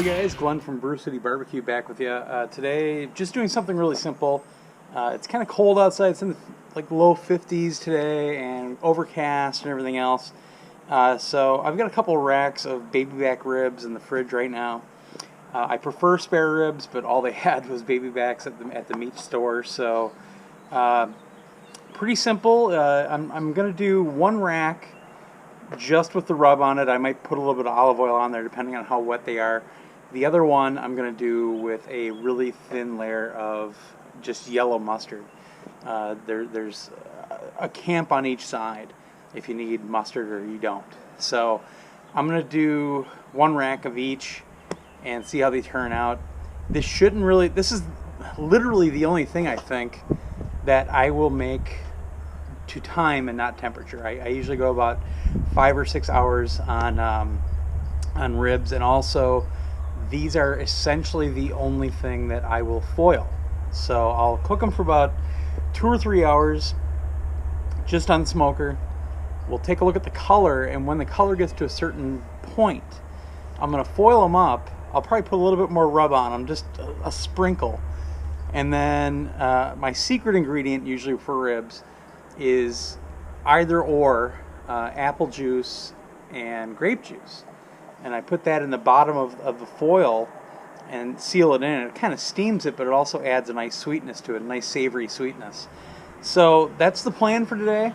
Hey guys, Glenn from Brew City Barbecue back with you. Today, just doing something really simple. It's kind of cold outside. It's in the low 50s today and overcast and everything else. So I've got a couple of racks of baby back ribs in the fridge right now. I prefer spare ribs, but all they had was baby backs at the meat store. So pretty simple. I'm going to do one rack just with the rub on it. I might put a little bit of olive oil on there depending on how wet they are. The other one I'm going to do with a really thin layer of just yellow mustard. There's a camp on each side if you need mustard or you don't. So I'm going to do one rack of each and see how they turn out. This is literally the only thing I think that I will make to time and not temperature. I usually go about 5 or 6 hours on ribs, and also these are essentially the only thing that I will foil. So I'll cook them for about 2 or 3 hours just on the smoker. We'll take a look at the color, and when the color gets to a certain point, I'm going to foil them up. I'll probably put a little bit more rub on them, just a sprinkle. And then my secret ingredient usually for ribs is either or apple juice and grape juice. And I put that in the bottom of the foil and seal it in. It kind of steams it, but it also adds a nice sweetness to it, a nice savory sweetness. So that's the plan for today.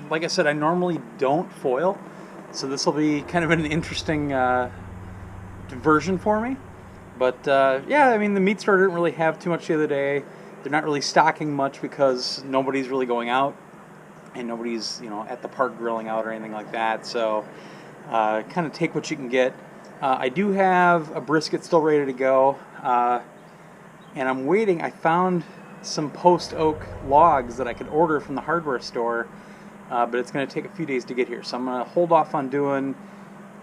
Like I said, I normally don't foil, so this will be kind of an interesting diversion for me. But yeah, I mean, the meat store didn't really have too much the other day. They're not really stocking much because nobody's really going out, and nobody's at the park grilling out or anything like that. So kind of take what you can get. I do have a brisket still ready to go, and I'm waiting. I found some post oak logs that I could order from the hardware store, but it's going to take a few days to get here. So I'm going to hold off on doing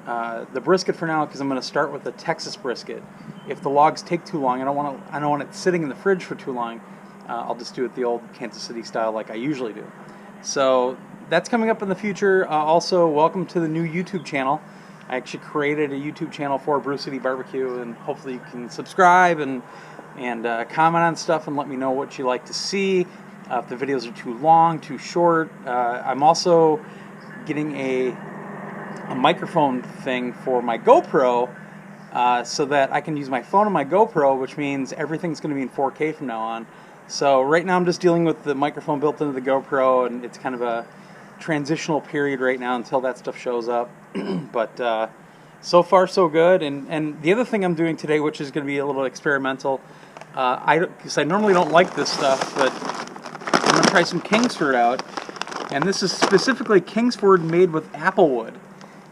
the brisket for now, because I'm going to start with the Texas brisket. If the logs take too long, I don't want it sitting in the fridge for too long. I'll just do it the old Kansas City style like I usually do. So that's coming up in the future. Also, welcome to the new YouTube channel. I actually created a YouTube channel for Brew City Barbecue, and hopefully you can subscribe and comment on stuff and let me know what you like to see. If the videos are too long, too short. I'm also getting a microphone thing for my GoPro, so that I can use my phone on my GoPro, which means everything's going to be in 4K from now on. So right now I'm just dealing with the microphone built into the GoPro, and it's kind of a transitional period right now until that stuff shows up. But so far so good. And the other thing I'm doing today, which is going to be a little experimental, because I normally don't like this stuff, but I'm going to try some Kingsford out. And this is specifically Kingsford made with applewood.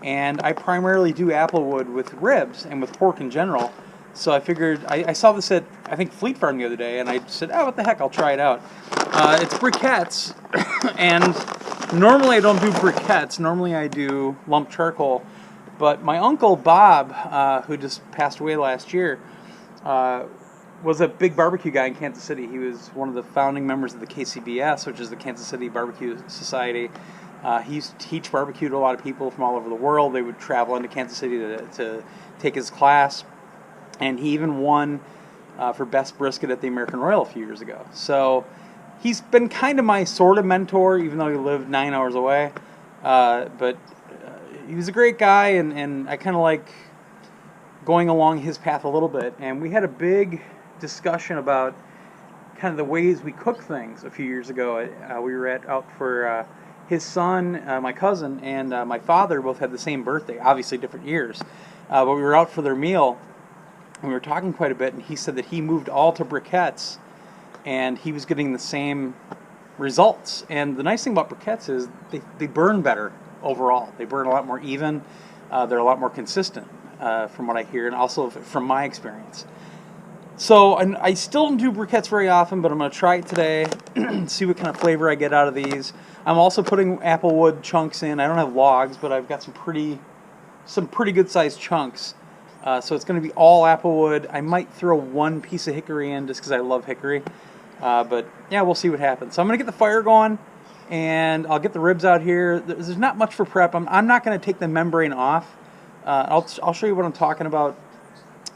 And I primarily do applewood with ribs and with pork in general. So I figured, I saw this at, I think, Fleet Farm the other day, and I said, oh, what the heck, I'll try it out. It's briquettes, and normally I don't do briquettes. Normally I do lump charcoal. But my uncle, Bob, who just passed away last year, was a big barbecue guy in Kansas City. He was one of the founding members of the KCBS, which is the Kansas City Barbecue Society. He used to teach barbecue to a lot of people from all over the world. They would travel into Kansas City to take his class. And he even won for Best Brisket at the American Royal a few years ago. So he's been kind of my sort of mentor, even though he lived 9 hours away. But he was a great guy, and I kind of like going along his path a little bit. And we had a big discussion about kind of the ways we cook things a few years ago. We were out for his son, my cousin, and my father both had the same birthday, obviously different years. But we were out for their meal, and we were talking quite a bit, and he said that he moved all to briquettes, and he was getting the same results. And the nice thing about briquettes is they burn better overall. They burn a lot more even. They're a lot more consistent, from what I hear, and also from my experience. So I still don't do briquettes very often, but I'm going to try it today, see what kind of flavor I get out of these. I'm also putting applewood chunks in. I don't have logs, but I've got some pretty good sized chunks. So it's going to be all applewood. I might throw one piece of hickory in just because I love hickory. But yeah, we'll see what happens. So I'm going to get the fire going, and I'll get the ribs out here. There's not much for prep. I'm not going to take the membrane off. I'll show you what I'm talking about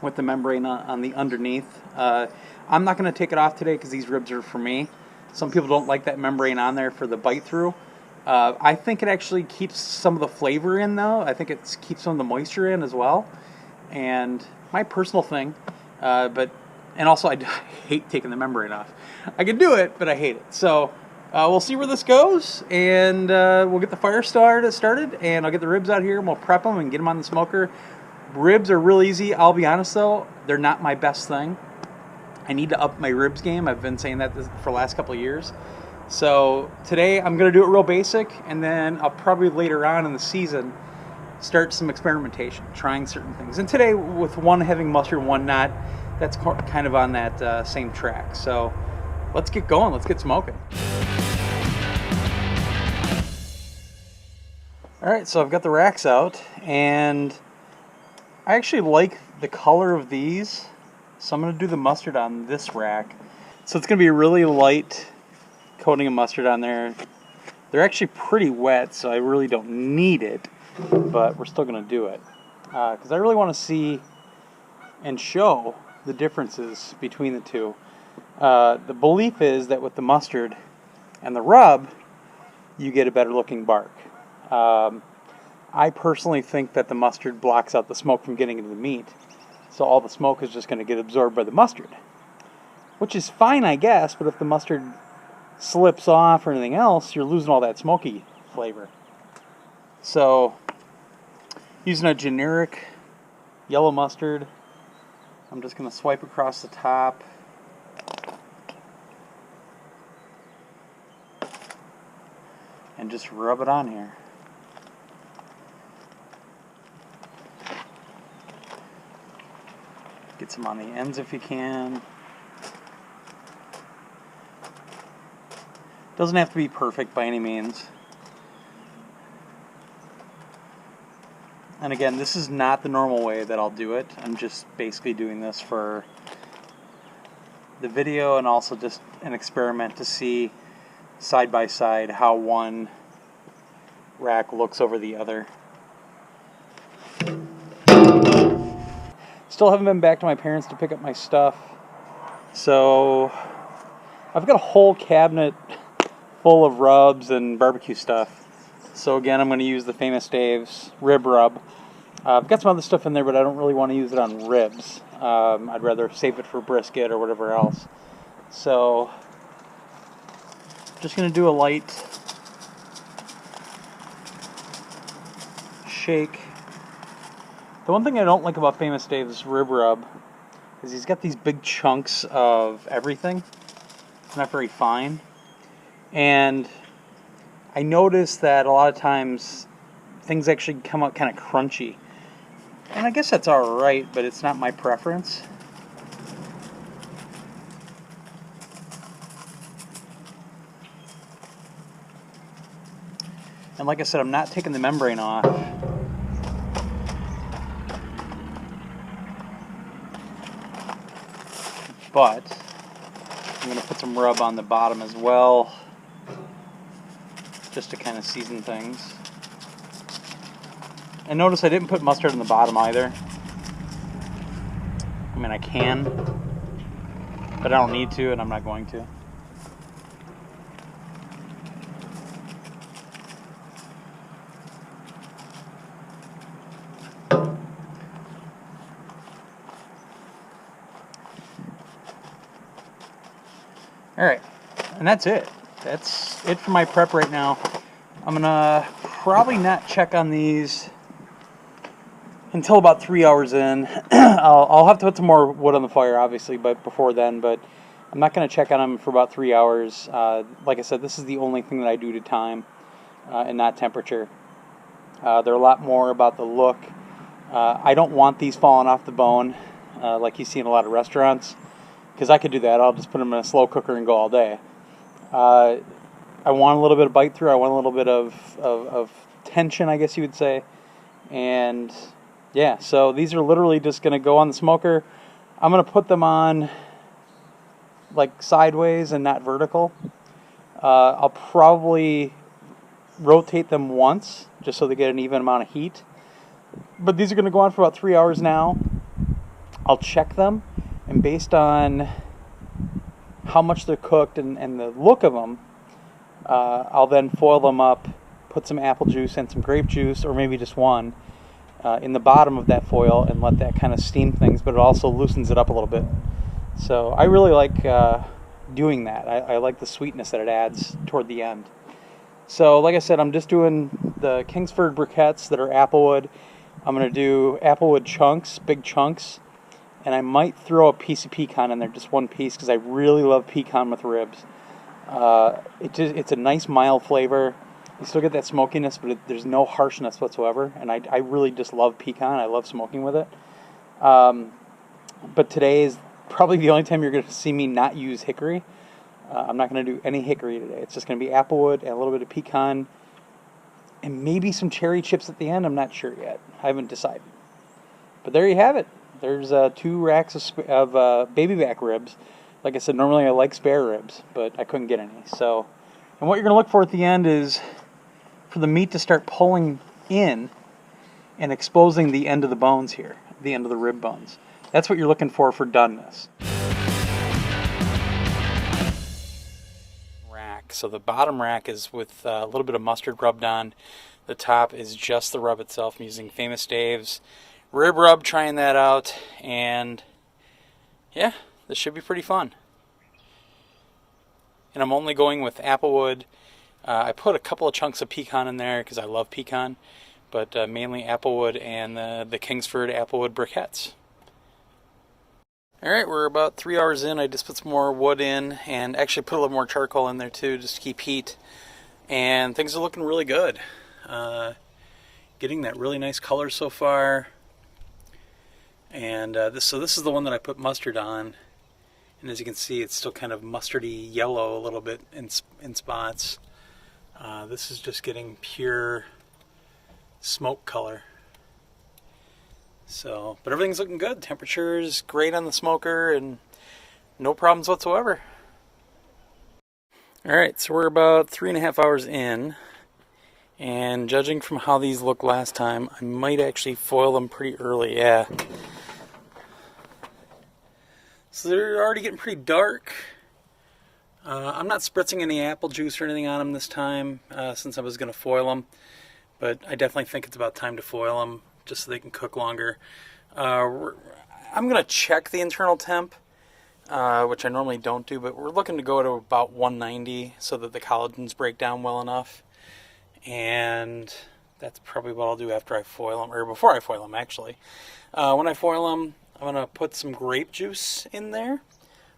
with the membrane on the underneath. I'm not going to take it off today because these ribs are for me. Some people don't like that membrane on there for the bite through. I think it actually keeps some of the flavor in, though. I think it keeps some of the moisture in as well. And my personal thing, and also I hate taking the membrane off. I can do it, but I hate it. So we'll see where this goes, and we'll get the fire started, and I'll get the ribs out here, and we'll prep them and get them on the smoker. Ribs are real easy. I'll be honest, though, they're not my best thing. I need to up my ribs game. I've been saying that for the last couple of years. So today I'm going to do it real basic, and then I'll probably later on in the season start some experimentation, trying certain things. And today, with one having mustard and one not, that's kind of on that same track. So let's get going. Let's get smoking. All right, so I've got the racks out, and I actually like the color of these, so I'm going to do the mustard on this rack. So it's going to be a really light coating of mustard on there. They're actually pretty wet, so I really don't need it, but we're still going to do it. Because I really want to see and show the differences between the two. The belief is that with the mustard and the rub, you get a better looking bark. I personally think that the mustard blocks out the smoke from getting into the meat. So all the smoke is just going to get absorbed by the mustard. Which is fine, I guess, but if the mustard slips off or anything else, you're losing all that smoky flavor. So, using a generic yellow mustard, I'm just going to swipe across the top. And just rub it on here. Get some on the ends if you can. Doesn't have to be perfect by any means. And again, this is not the normal way that I'll do it. I'm just basically doing this for the video and also just an experiment to see side by side how one rack looks over the other. Still haven't been back to my parents to pick up my stuff. So I've got a whole cabinet full of rubs and barbecue stuff. So again, I'm going to use the Famous Dave's rib rub. I've got some other stuff in there, but I don't really want to use it on ribs. I'd rather save it for brisket or whatever else. So just going to do a light shake. The one thing I don't like about Famous Dave's rib rub is he's got these big chunks of everything. It's not very fine. And I noticed that a lot of times things actually come out kind of crunchy. And I guess that's alright, but it's not my preference. And like I said, I'm not taking the membrane off. But I'm going to put some rub on the bottom as well, just to kind of season things. And notice I didn't put mustard on the bottom either. I mean, I can, but I don't need to, and I'm not going to. Alright, and that's it. That's it for my prep right now. I'm gonna probably not check on these until about 3 hours in. I'll have to put some more wood on the fire, obviously, but before then. But I'm not gonna check on them for about 3 hours. Like I said, this is the only thing that I do to time and not temperature. They're a lot more about the look. I don't want these falling off the bone like you see in a lot of restaurants, because I could do that. I'll just put them in a slow cooker and go all day. I want a little bit of bite through. I want a little bit of tension, I guess you would say. And yeah, so these are literally just going to go on the smoker. I'm going to put them on like sideways and not vertical. I'll probably rotate them once just so they get an even amount of heat. But these are going to go on for about 3 hours now. I'll check them, and based on how much they're cooked and the look of them, I'll then foil them up, put some apple juice and some grape juice, or maybe just one, in the bottom of that foil and let that kind of steam things, but it also loosens it up a little bit. So I really like doing that. I like the sweetness that it adds toward the end. So like I said, I'm just doing the Kingsford briquettes that are applewood. I'm going to do applewood chunks, big chunks, and I might throw a piece of pecan in there, just one piece, because I really love pecan with ribs. It's a nice mild flavor. You still get that smokiness, but there's no harshness whatsoever, and I really just love pecan. I love smoking with it. But today is probably the only time you're going to see me not use hickory. I'm not going to do any hickory today. It's just going to be applewood and a little bit of pecan, and maybe some cherry chips at the end. I'm not sure yet. I haven't decided. But there you have it. There's 2 racks of baby back ribs. Like I said, normally I like spare ribs, but I couldn't get any. So, and what you're going to look for at the end is for the meat to start pulling in and exposing the end of the bones here, the end of the rib bones. That's what you're looking for doneness. Rack. So the bottom rack is with a little bit of mustard rubbed on. The top is just the rub itself. I'm using Famous Dave's rib rub, trying that out, and yeah, this should be pretty fun. And I'm only going with applewood. I put a couple of chunks of pecan in there because I love pecan, but mainly applewood and the Kingsford applewood briquettes. Alright, we're about 3 hours in. I just put some more wood in and actually put a little more charcoal in there too, just to keep heat. And things are looking really good. Getting that really nice color so far. And this is the one that I put mustard on. And as you can see, it's still kind of mustardy yellow a little bit in spots. This is just getting pure smoke color. So, but everything's looking good. Temperature is great on the smoker and no problems whatsoever. Alright, so we're about 3.5 hours in. And judging from how these looked last time, I might actually foil them pretty early, yeah. So they're already getting pretty dark. I'm not spritzing any apple juice or anything on them this time, since I was going to foil them. But I definitely think it's about time to foil them, just so they can cook longer. I'm going to check the internal temp, which I normally don't do, but we're looking to go to about 190 so that the collagens break down well enough. And that's probably what I'll do after I foil them, or before I foil them, actually. When I foil them, I'm going to put some grape juice in there.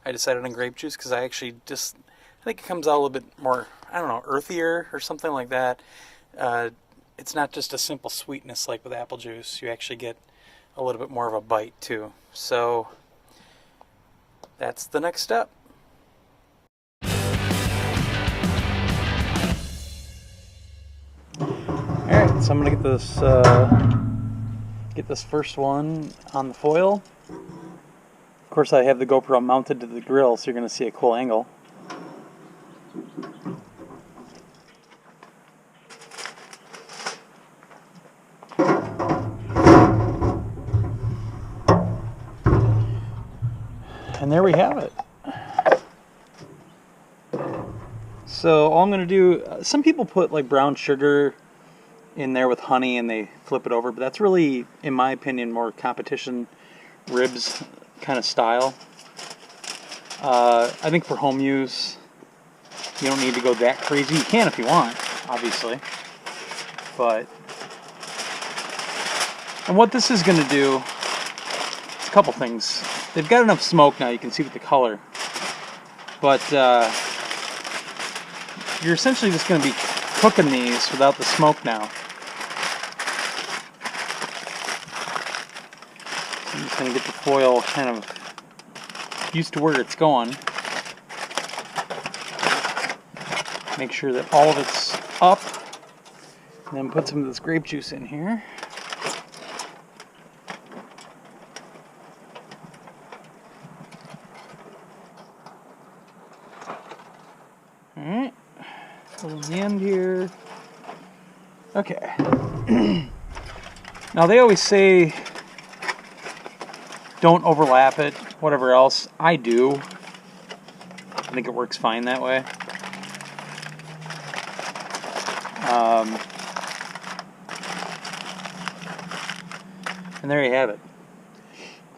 I decided on grape juice because I think it comes out a little bit more, I don't know, earthier or something like that. It's not just a simple sweetness like with apple juice. You actually get a little bit more of a bite too. So that's the next step. Alright, so I'm going to get this first one on the foil. Of course, I have the GoPro mounted to the grill, so you're going to see a cool angle. And there we have it. So all I'm going to do, some people put like brown sugar in there with honey and they flip it over, but that's really, in my opinion, more competition ribs kind of style. I think for home use, you don't need to go that crazy. You can if you want, obviously. But, and what this is going to do, it's a couple things. They've got enough smoke now, you can see with the color. But you're essentially just going to be cooking these without the smoke now. So I'm just going to get the foil kind of used to where it's going. Make sure that all of it's up. And then put some of this grape juice in here. Alright. Towards the end here. Okay. Now they always say don't overlap it, whatever else. I do. I think it works fine that way. And there you have it.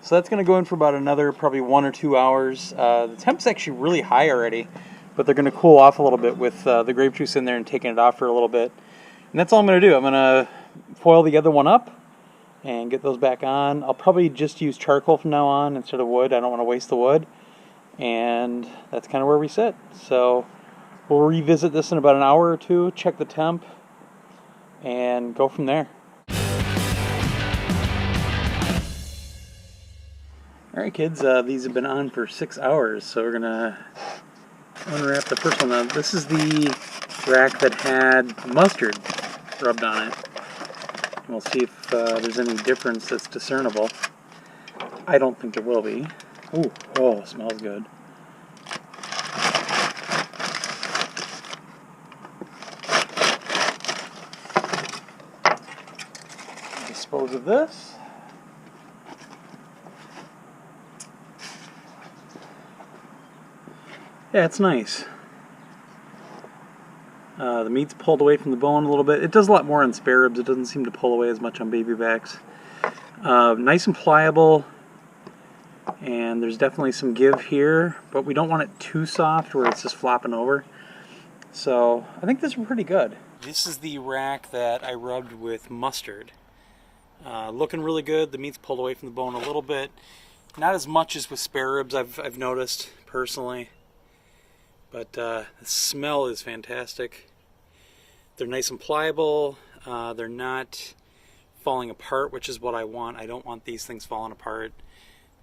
So that's going to go in for about another probably 1 or 2 hours. The temp's actually really high already, but they're going to cool off a little bit with the grape juice in there and taking it off for a little bit. And that's all I'm going to do. I'm going to foil the other one up and get those back on. I'll probably just use charcoal from now on instead of wood. I don't want to waste the wood. And that's kind of where we sit. So we'll revisit this in about an hour or two, check the temp, and go from there. Alright kids, these have been on for 6 hours, so we're going to unwrap the first one. Now, this is the rack that had mustard rubbed on it. And we'll see if there's any difference that's discernible. I don't think there will be. Ooh, oh, it smells good. Dispose of this. Yeah, it's nice. The meat's pulled away from the bone a little bit. It does a lot more on spare ribs. It doesn't seem to pull away as much on baby backs. Nice and pliable. And there's definitely some give here, but we don't want it too soft where it's just flopping over. So I think this is pretty good. This is the rack that I rubbed with mustard. Looking really good. The meat's pulled away from the bone a little bit. Not as much as with spare ribs, I've noticed personally. But the smell is fantastic. They're nice and pliable. They're not falling apart, which is what I want. I don't want these things falling apart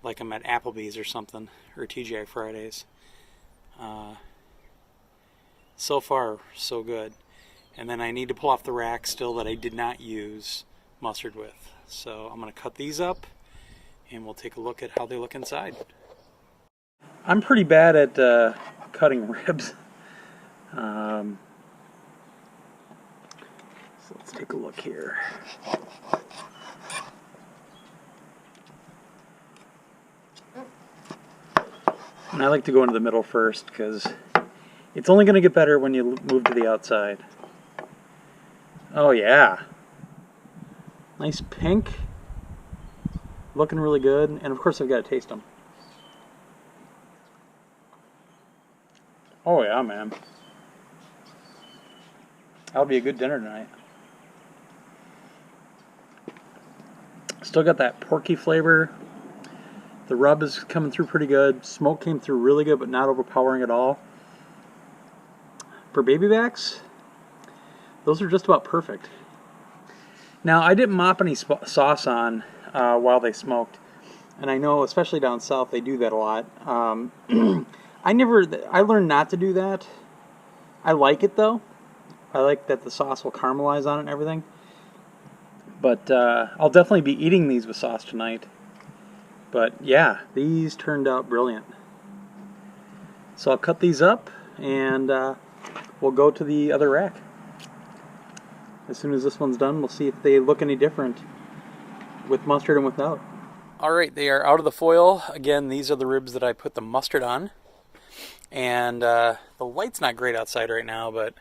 like I'm at Applebee's or something, or TGI Fridays. So far, so good. And then I need to pull off the rack still that I did not use mustard with. So I'm going to cut these up, and we'll take a look at how they look inside. I'm pretty bad at cutting ribs. So let's take a look here. And I like to go into the middle first because it's only going to get better when you move to the outside. Oh yeah. Nice pink. Looking really good. And of course I've got to taste them. Oh yeah, man. That'll be a good dinner tonight. Still got that porky flavor. The rub is coming through pretty good. Smoke came through really good, but not overpowering at all. For baby backs, those are just about perfect. Now, I didn't mop any sauce on while they smoked. And I know, especially down south, they do that a lot. I learned not to do that. I like it though. I like that the sauce will caramelize on it and everything. But I'll definitely be eating these with sauce tonight. But yeah, these turned out brilliant. So I'll cut these up and we'll go to the other rack. As soon as this one's done, we'll see if they look any different with mustard and without. Alright, they are out of the foil. Again, these are the ribs that I put the mustard on. And the light's not great outside right now, but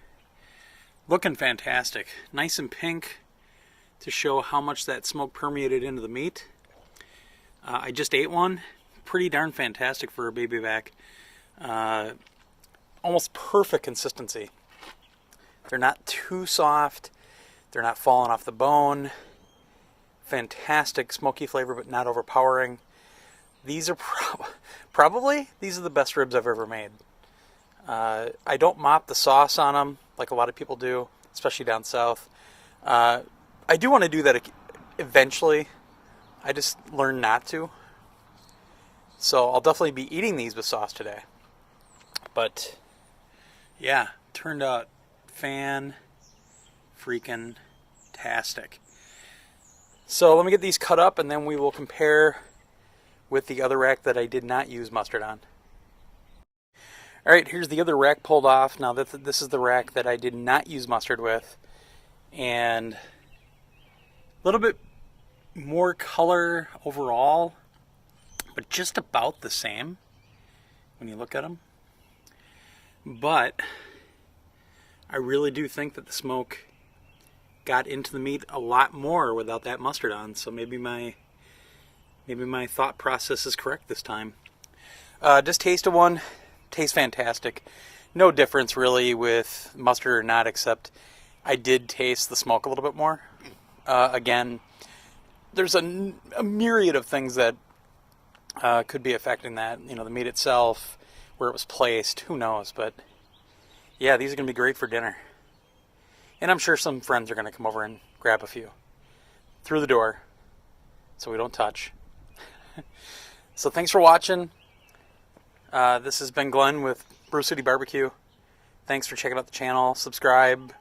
looking fantastic. Nice and pink to show how much that smoke permeated into the meat. I just ate one. Pretty darn fantastic for a baby back. Almost perfect consistency. They're not too soft. They're not falling off the bone. Fantastic smoky flavor, but not overpowering. These are probably the best ribs I've ever made. I don't mop the sauce on them like a lot of people do, especially down south. I do want to do that eventually. I just learned not to. So I'll definitely be eating these with sauce today. But yeah, turned out fan-freaking-tastic. So let me get these cut up and then we will compare with the other rack that I did not use mustard on. Alright, here's the other rack pulled off. Now this is the rack that I did not use mustard with. And a little bit more color overall. but just about the same when you look at them. But I really do think that the smoke got into the meat a lot more without that mustard on. So maybe my thought process is correct this time. Just tasted one. Tastes fantastic. No difference really with mustard or not, except I did taste the smoke a little bit more. Again, there's a myriad of things that could be affecting that. You know, the meat itself, where it was placed, who knows. But yeah, these are going to be great for dinner. And I'm sure some friends are going to come over and grab a few through the door so we don't touch. So thanks for watching. This has been Glenn with Brew City Barbecue. Thanks for checking out the channel. Subscribe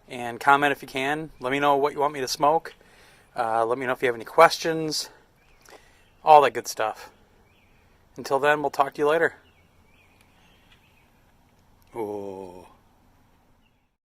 and comment if you can. Let me know what you want me to smoke. Let me know if you have any questions. All that good stuff. Until then, we'll talk to you later. Oh.